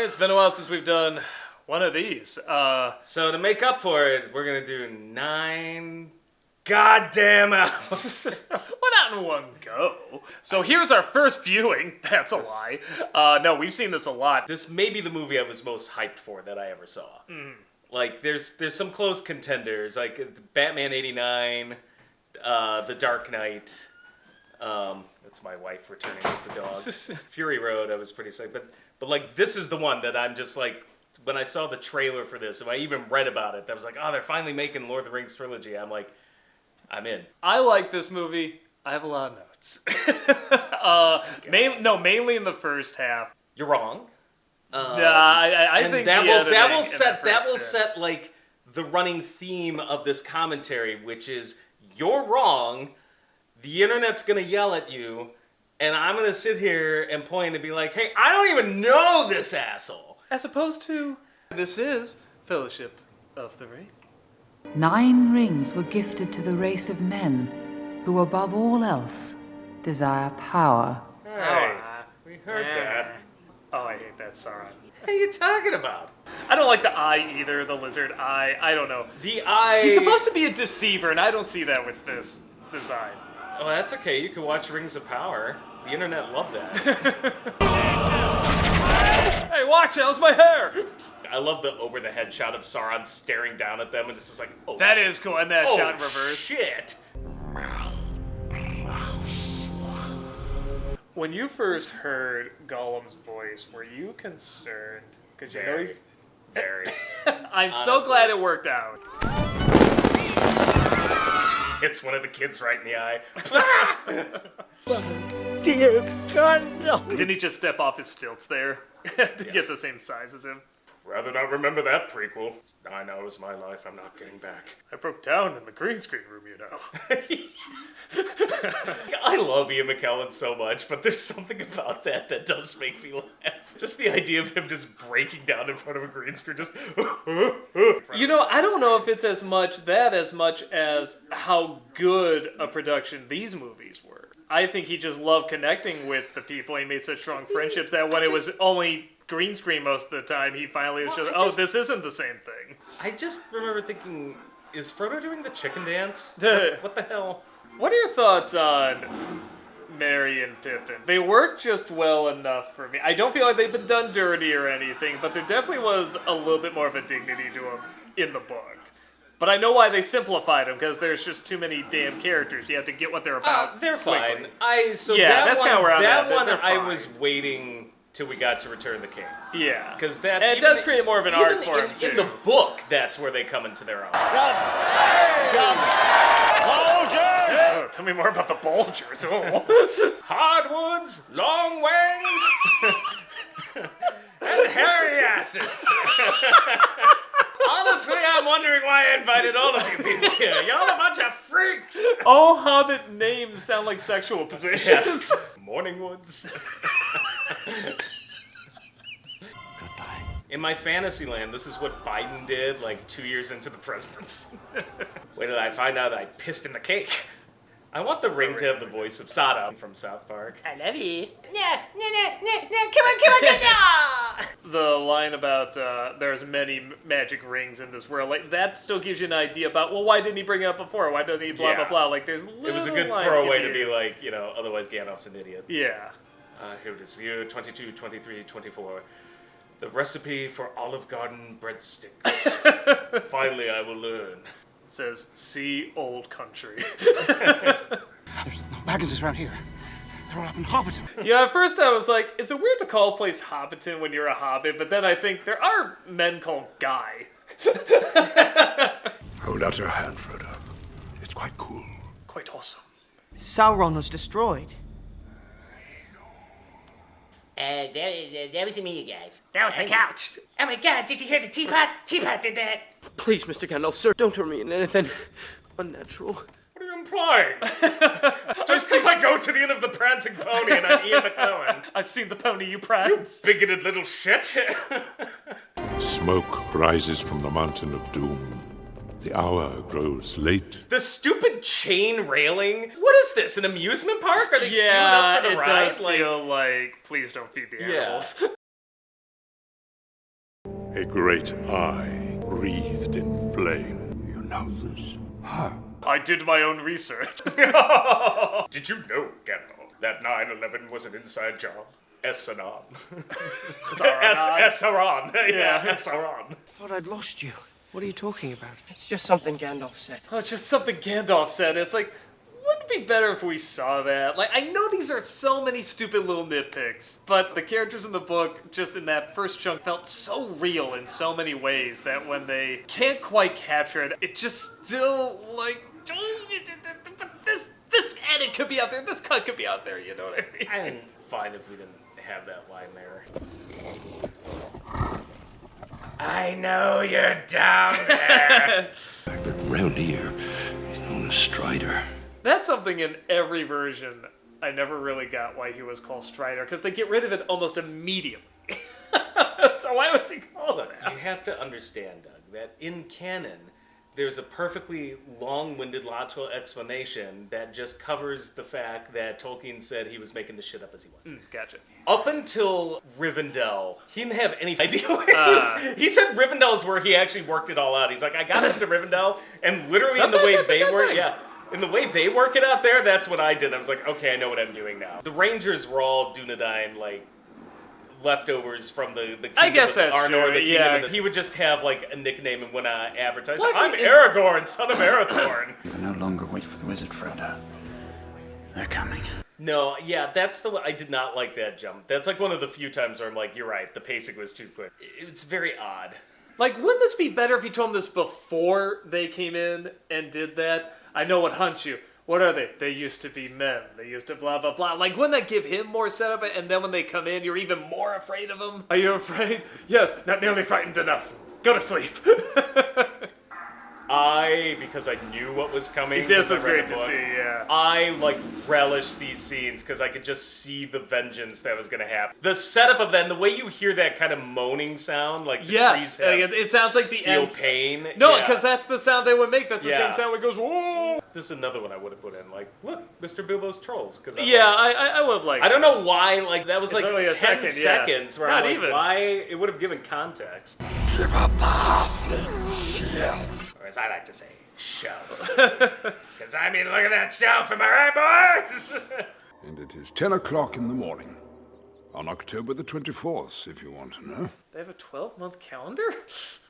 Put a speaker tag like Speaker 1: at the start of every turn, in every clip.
Speaker 1: Alright, it's been a while since we've done one of these.
Speaker 2: So to make up for it, we're gonna do 9 goddamn hours.
Speaker 1: Well, not in one go. So here's our first viewing. That's a lie. No, we've seen this a lot.
Speaker 2: This may be the movie I was most hyped for that I ever saw. Like, there's some close contenders, like Batman '89, The Dark Knight. That's my wife returning with the dog. Fury Road, I was pretty sick, but like this is the one that I'm just like, when I saw the trailer for this, if I even read about it, I was like, oh, they're finally making Lord of the Rings trilogy. I'm like, I'm in.
Speaker 1: I like this movie. I have a lot of notes. Mainly in the first half.
Speaker 2: You're wrong.
Speaker 1: I think
Speaker 2: that will set like the running theme of this commentary, which is you're wrong. The internet's gonna yell at you, and I'm gonna sit here and point and be like, "Hey, I don't even know this asshole."
Speaker 1: As opposed to, this is Fellowship of the Ring.
Speaker 3: 9 rings were gifted to the race of men, who above all else desire power.
Speaker 2: Hey, we heard that.
Speaker 1: Oh, I hate that Sauron.
Speaker 2: What are you talking about?
Speaker 1: I don't like the eye either, the lizard eye. I don't know.
Speaker 2: The eye...
Speaker 1: He's supposed to be a deceiver, and I don't see that with this design.
Speaker 2: Oh, that's okay. You can watch Rings of Power. The internet loved that.
Speaker 1: Hey, watch it! That was my hair!
Speaker 2: I love the over-the-head shot of Sauron staring down at them and just like, oh.
Speaker 1: That is cool, and that shot in reverse.
Speaker 2: Shit!
Speaker 1: When you first heard Gollum's voice, were you concerned? Because you know he's...
Speaker 2: Very.
Speaker 1: I'm so glad it worked out.
Speaker 2: Hits one of the kids right in the eye.
Speaker 4: Dear God, no.
Speaker 1: Didn't he just step off his stilts there to get the same size as him?
Speaker 2: Rather not remember that prequel. 9 hours of my life I'm not getting back.
Speaker 1: I broke down in the green screen room, you know.
Speaker 2: I love Ian McKellen so much, but there's something about that does make me laugh. Just the idea of him just breaking down in front of a green screen, just...
Speaker 1: You know, I don't know if it's as much as how good a production these movies were. I think he just loved connecting with the people. He made such strong friendships that when it was only green screen most of the time, he finally was just, this isn't the same thing.
Speaker 2: I just remember thinking, is Frodo doing the chicken dance? What the hell?
Speaker 1: What are your thoughts on Merry and Pippin? They work just well enough for me. I don't feel like they've been done dirty or anything, but there definitely was a little bit more of a dignity to them in the book. But I know why they simplified them, because there's just too many damn characters. You have to get what they're about.
Speaker 2: They're
Speaker 1: quickly.
Speaker 2: fine.
Speaker 1: That's kind of where I'm at.
Speaker 2: That one,
Speaker 1: They're fine.
Speaker 2: I was waiting till we got to Return the King.
Speaker 1: Yeah.
Speaker 2: Because that's...
Speaker 1: And it does create more of an arc for him, too.
Speaker 2: In the book, that's where they come into their own.
Speaker 4: Jumps! Bulgers!
Speaker 1: Oh, tell me more about the Bulgers. Oh.
Speaker 2: Hardwoods, long wings, and hairy asses. Honestly, I'm wondering why I invited all of you people here. Y'all a bunch of freaks.
Speaker 1: All Hobbit names sound like sexual positions.
Speaker 2: Yeah. Morningwoods.
Speaker 4: Goodbye.
Speaker 2: In my fantasy land, this is what Biden did like 2 years into the presidency. Wait till I find out I pissed in the cake. I want the ring to have the voice of Sodom from South Park.
Speaker 1: I love you.
Speaker 4: Come on.
Speaker 1: The line about there's many magic rings in this world, like that still gives you an idea about, well, why didn't he bring it up before? Why doesn't he blah, blah, blah? Like, there's little
Speaker 2: It was a good
Speaker 1: lines
Speaker 2: throwaway
Speaker 1: giving
Speaker 2: to
Speaker 1: you-
Speaker 2: be like, you know, otherwise Gandalf's an idiot.
Speaker 1: Yeah.
Speaker 2: Here it is, year 22, 23, 24. The recipe for Olive Garden breadsticks. Finally, I will learn.
Speaker 1: It says, see old country.
Speaker 4: There's no wagons around here. They're all up in Hobbiton.
Speaker 1: Yeah, at first I was like, is it weird to call a place Hobbiton when you're a hobbit? But then I think there are men called Guy.
Speaker 5: Hold out your hand, Frodo. It's quite cool.
Speaker 1: Quite awesome.
Speaker 6: Sauron was destroyed.
Speaker 7: That wasn't me, you guys.
Speaker 6: That was the couch.
Speaker 7: Oh my god, did you hear the teapot? Teapot did that.
Speaker 6: Please, Mr. Gandalf, sir, don't turn me into anything unnatural.
Speaker 2: What are you implying? Just because I go to the end of the prancing pony and I'm Ian McKellen.
Speaker 1: I've seen the pony you prance.
Speaker 2: Bigoted little shit.
Speaker 5: Smoke rises from the mountain of doom. The hour grows late.
Speaker 2: The stupid chain railing. What is this? An amusement park? Are they queuing
Speaker 1: Yeah,
Speaker 2: up for the
Speaker 1: it
Speaker 2: ride?
Speaker 1: does feel like, please don't feed the animals.
Speaker 5: A great eye wreathed in flame.
Speaker 8: You know this? How?
Speaker 1: I did my own research.
Speaker 2: Did you know, Gandalf, that 9/11 was an inside job? Essaron. Essaron. Yeah, Essaron.
Speaker 6: Thought I'd lost you. What are you talking about? It's just something Gandalf said.
Speaker 1: Oh, it's just something Gandalf said. It's like, wouldn't it be better if we saw that? Like, I know these are so many stupid little nitpicks, but the characters in the book, just in that first chunk, felt so real in so many ways that when they can't quite capture it, it just still, like, but this edit could be out there, this cut could be out there, you know what I mean?
Speaker 2: I mean, fine if we didn't have that line there. I know you're down there.
Speaker 8: But round here, he's known as Strider.
Speaker 1: That's something in every version I never really got why he was called Strider, because they get rid of it almost immediately. So why was he called that?
Speaker 2: You have to understand, Doug, that in canon, there's a perfectly long-winded, logical explanation that just covers the fact that Tolkien said he was making the shit up as he went.
Speaker 1: Gotcha.
Speaker 2: Up until Rivendell, he didn't have any idea where he was. He said Rivendell's where he actually worked it all out. He's like, I got into Rivendell, and literally in the
Speaker 1: Sometimes
Speaker 2: way
Speaker 1: that's a
Speaker 2: they
Speaker 1: good
Speaker 2: work,
Speaker 1: thing.
Speaker 2: in the way they work it out there, that's what I did. I was like, okay, I know what I'm doing now. The Rangers were all Dunedain, like, leftovers from the kingdom
Speaker 1: I guess
Speaker 2: of
Speaker 1: that's
Speaker 2: Arnor,
Speaker 1: true,
Speaker 2: the kingdom
Speaker 1: yeah.
Speaker 2: of he would just have like a nickname and when advertised,
Speaker 1: Well,
Speaker 2: I'm
Speaker 1: in-
Speaker 2: Aragorn, son of Arathorn.
Speaker 8: You can no longer wait for the wizard, Frodo. They're coming.
Speaker 2: No, yeah, that's the one. I did not like that jump. That's like one of the few times where I'm like, you're right, the pacing was too quick. It's very odd.
Speaker 1: Like, wouldn't this be better if you told them this before they came in and did that? I know what hunts you. What are they? They used to be men. They used to blah, blah, blah. Like, wouldn't that give him more setup? And then when they come in, you're even more afraid of them? Are you afraid? Yes, not nearly frightened enough. Go to sleep.
Speaker 2: Because I knew what was coming.
Speaker 1: This
Speaker 2: because
Speaker 1: was
Speaker 2: I read
Speaker 1: great
Speaker 2: the
Speaker 1: to
Speaker 2: books,
Speaker 1: see, yeah.
Speaker 2: I, like, relished these scenes because I could just see the vengeance that was going to happen. The setup of that and the way you hear that kind of moaning sound, like the
Speaker 1: Yes,
Speaker 2: trees have,
Speaker 1: it sounds like the
Speaker 2: feel
Speaker 1: end.
Speaker 2: pain.
Speaker 1: No,
Speaker 2: Yeah.
Speaker 1: because that's the sound they would make. That's the
Speaker 2: Yeah.
Speaker 1: same sound that goes, whoa!
Speaker 2: This is another one I would have put in. Like, look, Mr. Bilbo's trolls. Cause
Speaker 1: Yeah, I would have liked
Speaker 2: I don't know why, like, that was
Speaker 1: It's
Speaker 2: like
Speaker 1: only a
Speaker 2: 10
Speaker 1: second, yeah.
Speaker 2: seconds. Where
Speaker 1: Not
Speaker 2: I'm like,
Speaker 1: even.
Speaker 2: why? It would have given context.
Speaker 8: Give up the halfling shelf.
Speaker 2: Or as I like to say, shelf. Because I mean, look at that shelf, am I right, boys?
Speaker 9: And it is 10 o'clock in the morning. On October the 24th, if you want to know.
Speaker 1: They have a 12-month calendar?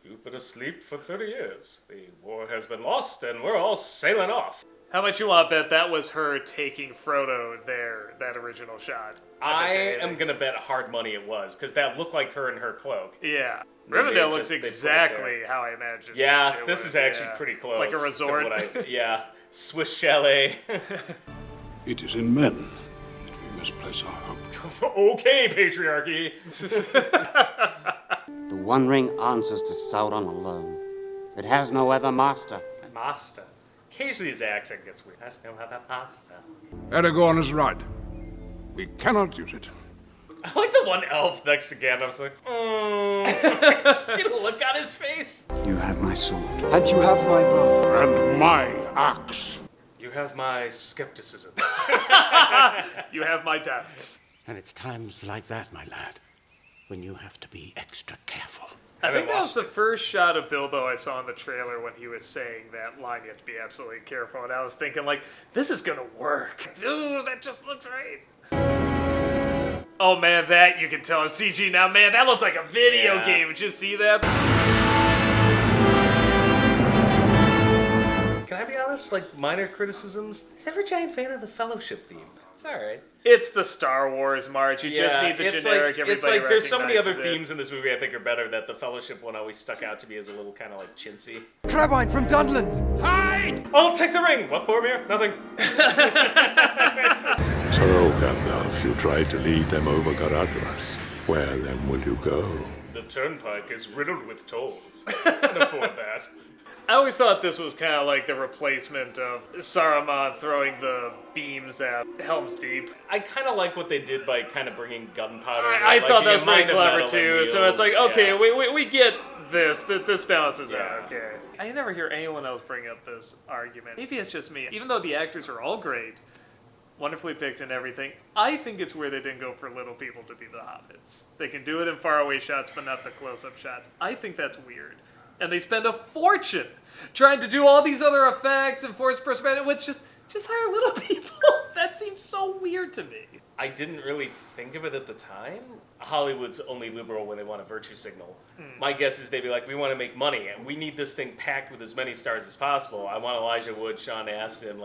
Speaker 2: You've been asleep for 30 years. The war has been lost, and we're all sailing off.
Speaker 1: How much you want to bet that was her taking Frodo there, that original shot?
Speaker 2: I am going to bet hard money it was, because that looked like her in her cloak.
Speaker 1: Yeah.
Speaker 2: Maybe
Speaker 1: Rivendell
Speaker 2: it
Speaker 1: looks
Speaker 2: just- they put it
Speaker 1: exactly how I imagined.
Speaker 2: Yeah,
Speaker 1: it
Speaker 2: this
Speaker 1: would,
Speaker 2: is actually
Speaker 1: yeah.
Speaker 2: pretty close.
Speaker 1: Like a resort.
Speaker 2: To what yeah, Swiss chalet.
Speaker 9: It is in men that we must place our hope.
Speaker 2: Okay, patriarchy.
Speaker 10: The One Ring answers to Sauron alone. It has no other master.
Speaker 2: Master. Occasionally his accent gets weird. That's no other master.
Speaker 9: Aragorn is right. We cannot use it.
Speaker 2: I like the one elf next to Gandalf's like, see the look on his face?
Speaker 8: You have my sword.
Speaker 4: And you have my bow.
Speaker 9: And my axe.
Speaker 2: You have my skepticism.
Speaker 1: You have my doubts.
Speaker 8: And it's times like that, my lad, when you have to be extra careful.
Speaker 1: I think that was the first shot of Bilbo I saw in the trailer when he was saying that line, you have to be absolutely careful. And I was thinking, like, this is going to work. Dude, that just looks right. Oh, man, that you can tell is CG now. Man, that looked like a video
Speaker 2: Yeah.
Speaker 1: game. Did you see that?
Speaker 2: Can I be honest? Like, minor criticisms? I was never a giant fan of the Fellowship theme. It's alright.
Speaker 1: It's the Star Wars march. You just need the
Speaker 2: it's
Speaker 1: generic,
Speaker 2: like, it's
Speaker 1: everybody
Speaker 2: like there's so many other
Speaker 1: recognizes it.
Speaker 2: themes in this movie I think are better that the Fellowship one always stuck out to me as a little kind of like chintzy.
Speaker 4: Crabine from Dunland!
Speaker 2: Hide! I'll take the ring! What, Boromir? Nothing.
Speaker 5: So, Gandalf, you tried to lead them over Garadras. Where then will you go?
Speaker 2: The turnpike is riddled with tolls. I can afford that.
Speaker 1: I always thought this was kind of like the replacement of Saruman throwing the beams at Helm's Deep.
Speaker 2: I kind of like what they did by kind of bringing gunpowder.
Speaker 1: I
Speaker 2: like
Speaker 1: thought
Speaker 2: the
Speaker 1: that was very
Speaker 2: amount of
Speaker 1: clever
Speaker 2: metal
Speaker 1: too.
Speaker 2: and
Speaker 1: So it's like,
Speaker 2: wheels,
Speaker 1: okay,
Speaker 2: yeah.
Speaker 1: we get this. This balances
Speaker 2: Yeah.
Speaker 1: out. Okay. I never hear anyone else bring up this argument. Maybe it's just me. Even though the actors are all great, wonderfully picked and everything. I think it's where they didn't go for little people to be the hobbits. They can do it in faraway shots, but not the close-up shots. I think that's weird. And they spend a fortune trying to do all these other effects and forced perspective, which just hire little people. That seems so weird to me.
Speaker 2: I didn't really think of it at the time. Hollywood's only liberal when they want a virtue signal. My guess is they'd be like, we want to make money, and we need this thing packed with as many stars as possible. I want Elijah Wood, Sean Astin,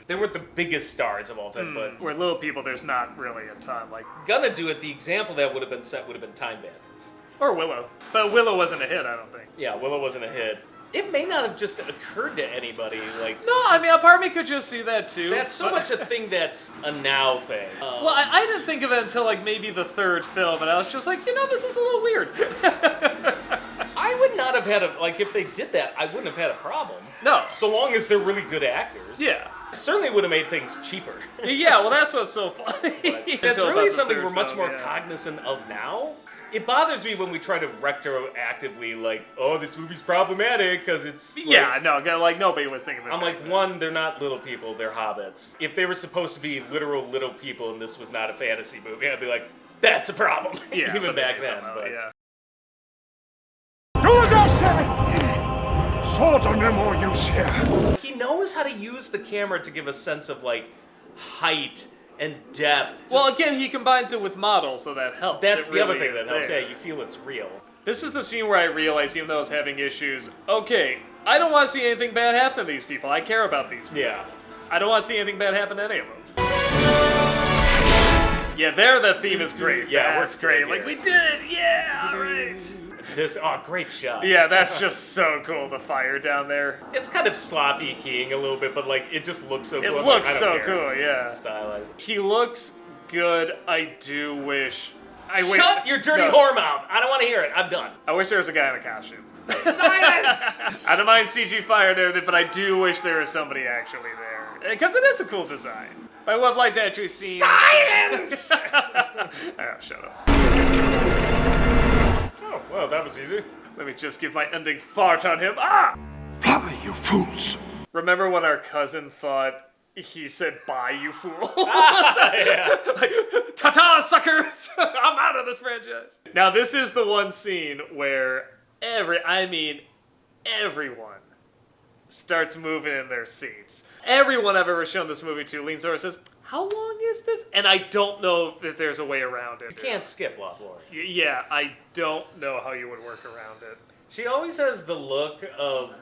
Speaker 2: they weren't the biggest stars of all time, but...
Speaker 1: Where little people, there's not really a ton.
Speaker 2: Gonna do it, the example that would have been set would have been Time Bandits.
Speaker 1: Or Willow. But Willow wasn't a hit, I don't think.
Speaker 2: Yeah, Willow wasn't a hit. It may not have just occurred to anybody,
Speaker 1: No, I mean, a part of me could just see that, too.
Speaker 2: That's so much a thing that's a now thing.
Speaker 1: Well, I didn't think of it until, maybe the third film, and I was just like, this is a little weird.
Speaker 2: I would not have had if they did that, I wouldn't have had a problem.
Speaker 1: No.
Speaker 2: So long as they're really good actors.
Speaker 1: Yeah.
Speaker 2: Certainly would have made things cheaper.
Speaker 1: Yeah, well, that's what's so funny.
Speaker 2: That's really something we're much more cognizant of now. It bothers me when we try to retroactively, this movie's problematic because it's...
Speaker 1: nobody was thinking about
Speaker 2: I'm one, they're not little people, they're hobbits. If they were supposed to be literal little people and this was not a fantasy movie, I'd be like, that's a problem.
Speaker 1: Yeah,
Speaker 2: even back then. But...
Speaker 1: Yeah.
Speaker 9: Do as I say! Swords are no more use here.
Speaker 2: He knows how to use the camera to give a sense of, height and depth.
Speaker 1: Well, again, he combines it with models, so that helps.
Speaker 2: That's
Speaker 1: it
Speaker 2: the other
Speaker 1: really
Speaker 2: thing that helps.
Speaker 1: there.
Speaker 2: Yeah, you feel it's real.
Speaker 1: This is the scene where I realize, even though I was having issues, okay, I don't want to see anything bad happen to these people. I care about these people.
Speaker 2: Yeah.
Speaker 1: I don't want to see anything bad happen to any of them. Yeah, the theme is great.
Speaker 2: Yeah,
Speaker 1: it works great. We did it! Yeah, all right.
Speaker 2: Great shot.
Speaker 1: Yeah, that's just so cool, the fire down there.
Speaker 2: It's kind of sloppy keying a little bit, but it just looks so cool.
Speaker 1: It looks so cool, yeah.
Speaker 2: It's stylized.
Speaker 1: He looks good. I do wish...
Speaker 2: Shut your dirty whore mouth! I don't want to hear it. I'm done.
Speaker 1: I wish there was a guy in a costume.
Speaker 2: Silence!
Speaker 1: I don't mind CG fire and everything, but I do wish there was somebody actually there. Because it is a cool design. But I would have liked to actually see...
Speaker 2: Silence!
Speaker 1: Shut up.
Speaker 2: Oh, well, that was easy.
Speaker 1: Let me just give my ending fart on him. Ah!
Speaker 9: Fly, you fools!
Speaker 1: Remember when our cousin thought he said, bye, you fool?
Speaker 2: Yeah.
Speaker 1: Ta-ta, suckers! I'm out of this franchise. Now, this is the one scene where everyone starts moving in their seats. Everyone I've ever shown this movie to leans over and says, how long is this? And I don't know if there's a way around it.
Speaker 2: You can't skip LOTR.
Speaker 1: Yeah, I don't know how you would work around it.
Speaker 2: She always has the look of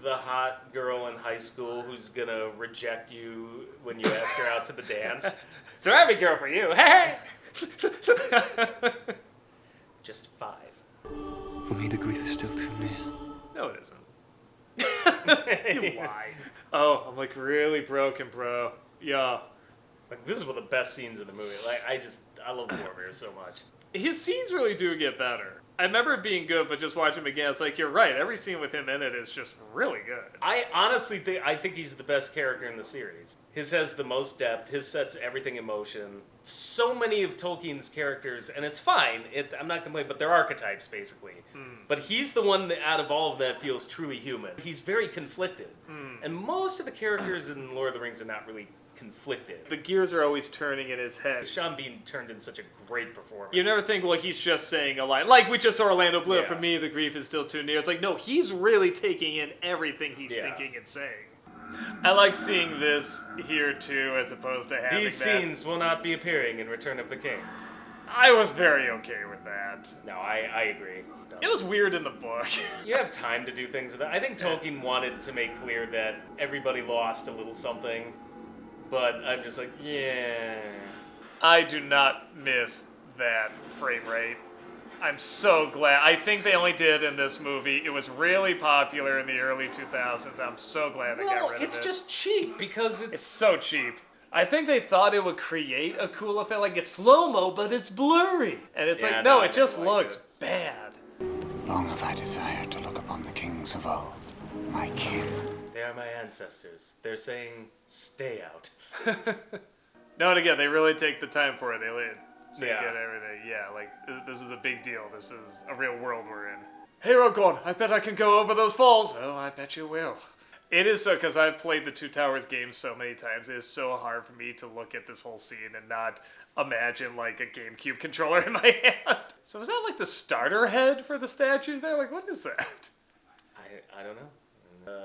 Speaker 2: the hot girl in high school who's gonna reject you when you ask her out to the dance.
Speaker 1: So every girl for you, hey!
Speaker 2: Just 5.
Speaker 4: For me, the grief is still too near.
Speaker 1: No, it isn't. You lie. Oh, I'm really broken, bro. Yeah.
Speaker 2: This is one of the best scenes in the movie. I love Boromir so much.
Speaker 1: His scenes really do get better. I remember it being good, but just watching him again, it's you're right. Every scene with him in it is just really good.
Speaker 2: I honestly think he's the best character in the series. His has the most depth. His sets everything in motion. So many of Tolkien's characters, and it's fine. I'm not complaining, but they're archetypes, basically. But he's the one that, out of all of that, feels truly human. He's very conflicted. And most of the characters in Lord of the Rings are not really conflicted.
Speaker 1: The gears are always turning in his head.
Speaker 2: Sean Bean turned in such a great performance.
Speaker 1: You never think, well, he's just saying a line. Like we just saw Orlando Bloom.
Speaker 2: Yeah.
Speaker 1: For me, the grief is still too near. It's no, he's really taking in everything he's thinking and saying. I like seeing this here, too, as opposed to having
Speaker 2: These scenes will not be appearing in Return of the King.
Speaker 1: I was very okay with that.
Speaker 2: No, I agree. No.
Speaker 1: It was weird in the book.
Speaker 2: You have time to do things with that. I think Tolkien wanted to make clear that everybody lost a little something, but I'm just yeah.
Speaker 1: I do not miss that frame rate. I'm so glad. I think they only did in this movie. It was really popular in the early 2000s. I'm so glad they got rid of it.
Speaker 2: It's just cheap because
Speaker 1: it's so cheap. I think they thought it would create a cool effect, it's slow-mo, but it's blurry. And it's no, it just looks bad.
Speaker 8: Long have I desired to look upon the kings of old, my kin.
Speaker 2: They are my ancestors. They're saying, stay out.
Speaker 1: No, and again, they really take the time for it. They get everything. Yeah, this is a big deal. This is a real world we're in. Hey, Aragorn, I bet I can go over those falls. Oh, I bet you will. It is so, because I've played the Two Towers game so many times, it is so hard for me to look at this whole scene and not imagine, like, a GameCube controller in my hand. So is that, like, the starter head for the statues there? Like, what is that?
Speaker 2: I don't know.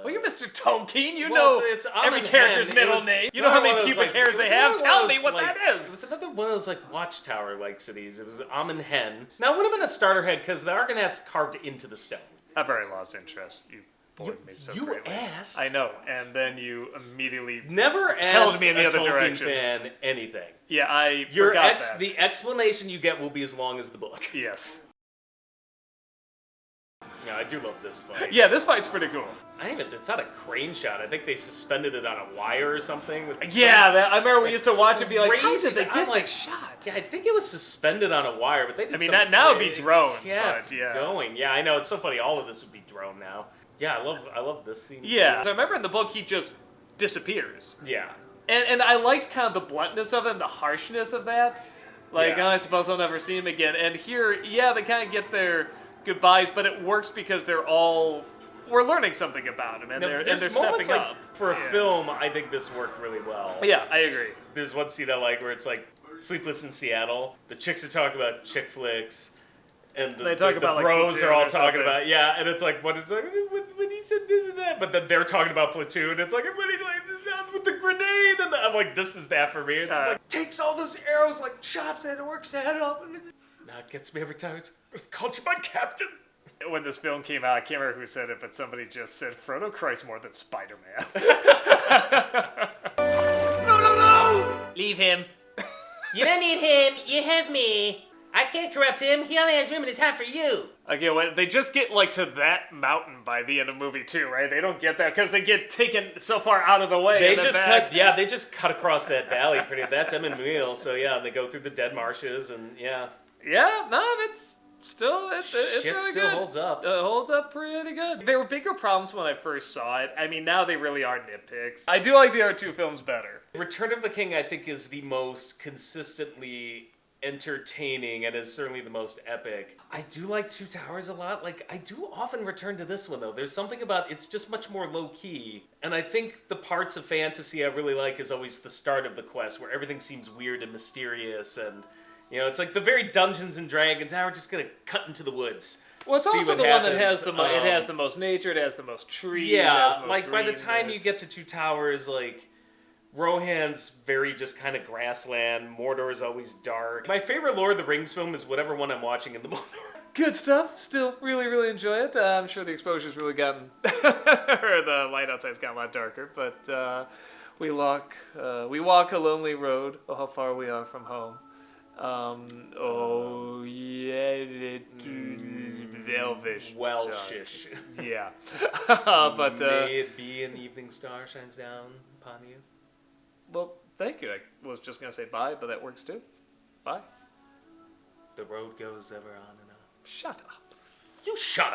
Speaker 1: Well, you're Mr. Tolkien. You
Speaker 2: Well,
Speaker 1: know
Speaker 2: it's
Speaker 1: every
Speaker 2: Amen
Speaker 1: character's
Speaker 2: Hen.
Speaker 1: middle
Speaker 2: It was-
Speaker 1: name. You
Speaker 2: it's
Speaker 1: know how
Speaker 2: another one
Speaker 1: many
Speaker 2: of those,
Speaker 1: pubic
Speaker 2: like-
Speaker 1: hairs
Speaker 2: it
Speaker 1: they
Speaker 2: was
Speaker 1: have?
Speaker 2: another
Speaker 1: Tell
Speaker 2: one
Speaker 1: me
Speaker 2: of
Speaker 1: what
Speaker 2: those,
Speaker 1: that
Speaker 2: like-
Speaker 1: is.
Speaker 2: It was another one of those, like, Watchtower-like cities. It was Amen Hen. Now, it would have been a starter head because the Argonath's carved into the stone.
Speaker 1: I've already lost interest. You bored me so
Speaker 2: You
Speaker 1: greatly.
Speaker 2: asked.
Speaker 1: I know, and then you immediately
Speaker 2: Never
Speaker 1: held
Speaker 2: ask
Speaker 1: me in the
Speaker 2: a
Speaker 1: other
Speaker 2: Tolkien
Speaker 1: direction.
Speaker 2: fan anything.
Speaker 1: Yeah, I
Speaker 2: Your
Speaker 1: forgot that.
Speaker 2: The explanation you get will be as long as the book.
Speaker 1: Yes.
Speaker 2: Yeah, I do love this fight.
Speaker 1: Yeah, this fight's pretty cool.
Speaker 2: It's not a crane shot. I think they suspended it on a wire or something. With
Speaker 1: Yeah, I remember we used to watch it and be like, how
Speaker 2: crazy-
Speaker 1: did they
Speaker 2: I'm
Speaker 1: get
Speaker 2: like,
Speaker 1: that shot?
Speaker 2: Yeah, I think it was suspended on a wire, but they did
Speaker 1: I mean,
Speaker 2: some
Speaker 1: now it'd be
Speaker 2: cra-
Speaker 1: drones,
Speaker 2: kept
Speaker 1: but yeah.
Speaker 2: going. Yeah, I know. It's so funny. All of this would be drone now. Yeah, I love this scene.
Speaker 1: Yeah.
Speaker 2: too.
Speaker 1: So I remember in the book he just disappears.
Speaker 2: Yeah.
Speaker 1: And I liked kind of the bluntness of it and the harshness of that. Like,
Speaker 2: Yeah.
Speaker 1: oh, I suppose I'll never see him again. And here, yeah, they kind of get their goodbyes, but it works because we're learning something about him, and
Speaker 2: Now,
Speaker 1: they're
Speaker 2: there's
Speaker 1: stepping
Speaker 2: moments, like,
Speaker 1: up.
Speaker 2: for a
Speaker 1: Yeah.
Speaker 2: film, I think this worked really well.
Speaker 1: Yeah, I agree.
Speaker 2: There's one scene I like where it's like Sleepless in Seattle. The chicks are talking about chick flicks. And
Speaker 1: They talk about, like,
Speaker 2: bros
Speaker 1: Platoon
Speaker 2: are all
Speaker 1: or
Speaker 2: talking
Speaker 1: something.
Speaker 2: about, yeah, and it's like, what is like, when he said this and that, but then they're talking about Platoon, it's like, when he like, with the grenade, and I'm like, this is that for me. It's just like, takes all those arrows, like, chops it, works that up, and now it gets me every time. It's, I've called you my captain.
Speaker 1: When this film came out, I can't remember who said it, but somebody just said, Frodo cries more than Spider-Man.
Speaker 7: No! Leave him. You don't need him. You have me. I can't corrupt him. He only has room in his heart for you.
Speaker 1: Okay, well, they just get, like, to that mountain by the end of the movie, too, right? They don't get that because they get taken so far out of the way.
Speaker 2: They
Speaker 1: and then
Speaker 2: just
Speaker 1: back.
Speaker 2: they just cut across that valley pretty. That's Emmanuel, so yeah, they go through the dead marshes, and yeah.
Speaker 1: Yeah, no, it's still, it's
Speaker 2: Shit
Speaker 1: really
Speaker 2: still
Speaker 1: good.
Speaker 2: holds up.
Speaker 1: Holds up pretty good. There were bigger problems when I first saw it. I mean, now they really are nitpicks. I do like the other two films better.
Speaker 2: Return of the King, I think, is the most consistently entertaining and is certainly the most epic. I do like Two Towers a lot. Like, I do often return to this one, though. There's something about it's just much more low-key. And I think the parts of fantasy I really like is always the start of the quest, where everything seems weird and mysterious, and, you know, it's like the very Dungeons and Dragons. Now we're just gonna cut into the woods.
Speaker 1: Well, it's
Speaker 2: see
Speaker 1: also
Speaker 2: what
Speaker 1: the one that
Speaker 2: happens.
Speaker 1: has it has the most nature, it has the most trees, it has
Speaker 2: Yeah,
Speaker 1: the most
Speaker 2: like by the
Speaker 1: green,
Speaker 2: time you
Speaker 1: it's-
Speaker 2: get to Two Towers, like, Rohan's very just kind of grassland. Mordor is always dark. My favorite Lord of the Rings film is whatever one I'm watching in the moment.
Speaker 1: Good stuff. Still really, really enjoy it. I'm sure the exposure's really gotten, or the light outside's gotten a lot darker, but we walk a lonely road. Oh, how far we are from home. Oh yeah, Elvish.
Speaker 2: Welshish.
Speaker 1: Yeah, but
Speaker 2: May it be an evening star shines down upon you.
Speaker 1: well, thank you. I was just gonna say bye, but that works too. Bye.
Speaker 2: The road goes ever on and on.
Speaker 1: Shut up.
Speaker 2: You shut